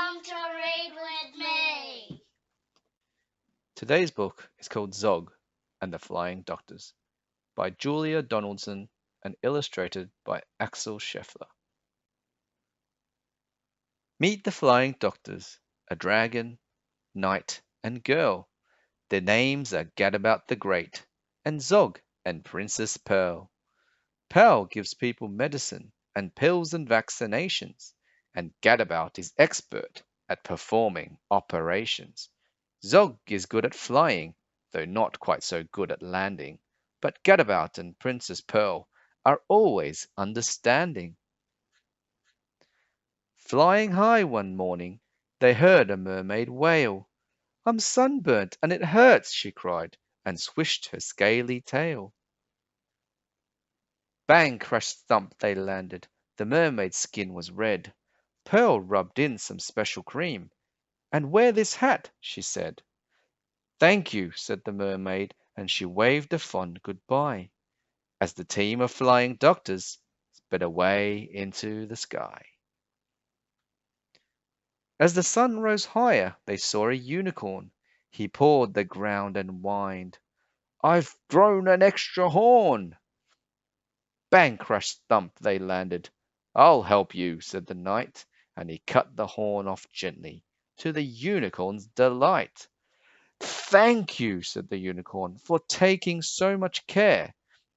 Come to read with me. Today's book is called Zog and the Flying Doctors by Julia Donaldson and illustrated by Axel Scheffler. Meet the Flying Doctors, a dragon, knight, and girl. Their names are Gadabout the Great, and Zog and Princess Pearl. Pearl gives people medicine and pills and vaccinations, and Gadabout is expert at performing operations. Zog is good at flying, though not quite so good at landing, but Gadabout and Princess Pearl are always understanding. Flying high one morning, they heard a mermaid wail. I'm sunburnt and it hurts, she cried, and swished her scaly tail. Bang, crash, thump, they landed. The mermaid's skin was red. Pearl rubbed in some special cream. And wear this hat, she said. Thank you, said the mermaid, and she waved a fond goodbye as the team of flying doctors sped away into the sky. As the sun rose higher, they saw a unicorn. He pawed the ground and whined, I've grown an extra horn. Bang, crash, thump, they landed. I'll help you, said the knight, and he cut the horn off gently, to the unicorn's delight. Thank you, said the unicorn, for taking so much care,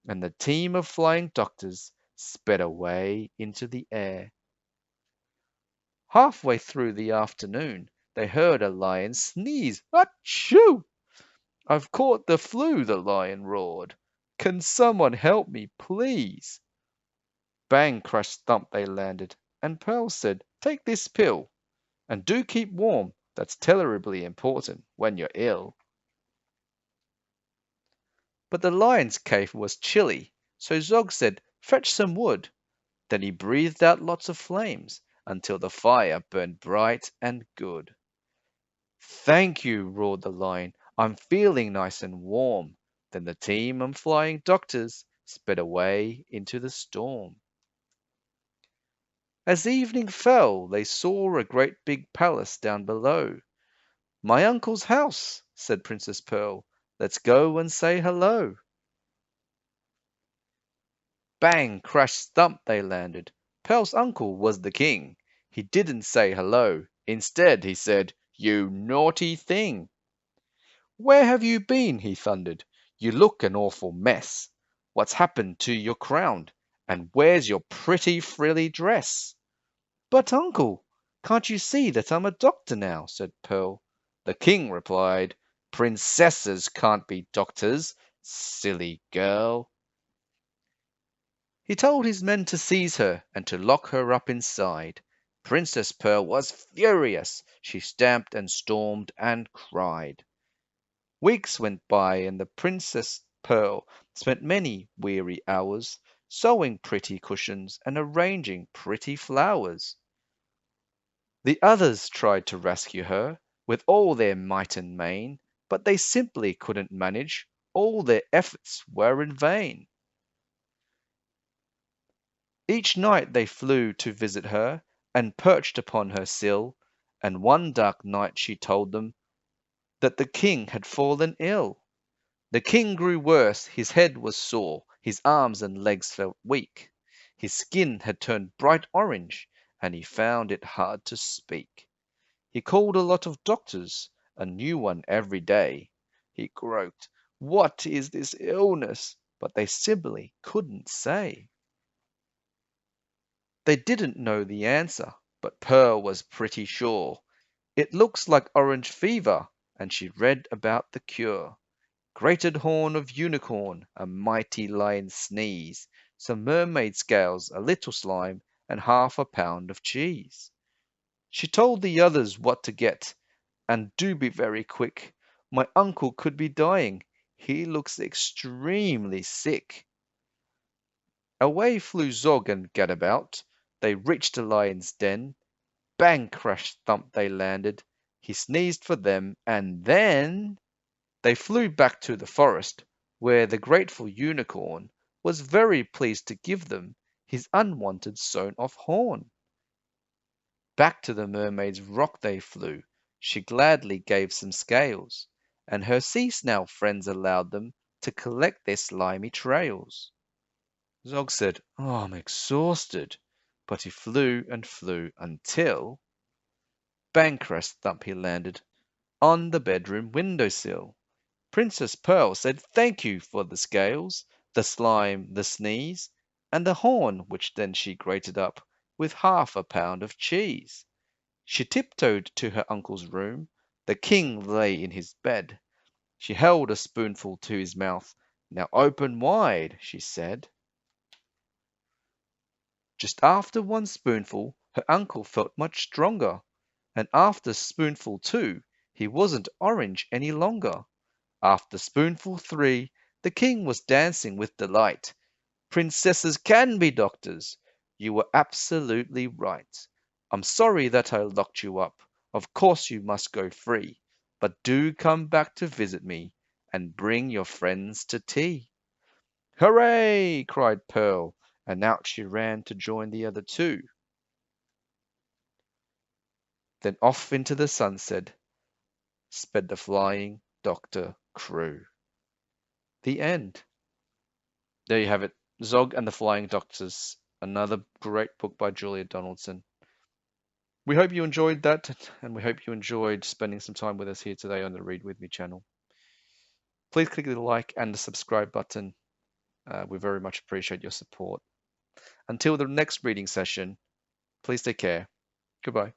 and the team of flying doctors sped away into the air. Halfway through the afternoon, they heard a lion sneeze. Achoo! I've caught the flu, the lion roared. Can someone help me, please? Bang, crash, thump, they landed, and Pearl said, Take this pill, and do keep warm. That's terribly important when you're ill. But the lion's cave was chilly, so Zog said, Fetch some wood. Then he breathed out lots of flames until the fire burned bright and good. Thank you, roared the lion. I'm feeling nice and warm. Then the team of flying doctors sped away into the storm. As evening fell, they saw a great big palace down below. My uncle's house, said Princess Pearl. Let's go and say hello. Bang, crash, thump, they landed. Pearl's uncle was the king. He didn't say hello. Instead, he said, You naughty thing. Where have you been? He thundered. You look an awful mess. What's happened to your crown? And where's your pretty frilly dress? But, uncle, can't you see that I'm a doctor now? Said Pearl. The king replied, Princesses can't be doctors, silly girl. He told his men to seize her and to lock her up inside. Princess Pearl was furious. She stamped and stormed and cried. Weeks went by, and the Princess Pearl spent many weary hours sewing pretty cushions and arranging pretty flowers. The others tried to rescue her with all their might and main, but they simply couldn't manage. All their efforts were in vain. Each night they flew to visit her and perched upon her sill, and one dark night she told them that the king had fallen ill. The king grew worse, his head was sore, his arms and legs felt weak. His skin had turned bright orange, and he found it hard to speak. He called a lot of doctors, a new one every day. He croaked, What is this illness? But they simply couldn't say. They didn't know the answer, but Pearl was pretty sure. It looks like orange fever, and she read about the cure. Grated horn of unicorn, a mighty lion's sneeze, some mermaid scales, a little slime, and half a pound of cheese. She told the others what to get, and do be very quick. My uncle could be dying. He looks extremely sick. Away flew Zog and Gadabout. They reached the lion's den. Bang, crash, thump, they landed. He sneezed for them, and then they flew back to the forest, where the grateful unicorn was very pleased to give them his unwanted sewn-off horn. Back to the mermaid's rock they flew. She gladly gave some scales, and her sea snail friends allowed them to collect their slimy trails. Zog said, "Oh, I'm exhausted." But he flew and flew until, bang crash thump, he landed on the bedroom windowsill. Princess Pearl said thank you for the scales, the slime, the sneeze, and the horn, which then she grated up with half a pound of cheese. She tiptoed to her uncle's room. The king lay in his bed. She held a spoonful to his mouth. "Now open wide," she said. Just after one spoonful, her uncle felt much stronger, and after spoonful two, he wasn't orange any longer. After spoonful three, the king was dancing with delight. "Princesses can be doctors. You were absolutely right. I'm sorry that I locked you up. Of course you must go free, but do come back to visit me, and bring your friends to tea." "Hooray!" cried Pearl, and out she ran to join the other two. Then off into the sunset sped the flying doctor crew. The end. There you have it. Zog and the Flying Doctors, another great book by Julia Donaldson. We hope you enjoyed that, and we hope you enjoyed spending some time with us here today on the Read With Me channel. Please click the like and the subscribe button. We very much appreciate your support. Until the next reading session, please take care. Goodbye.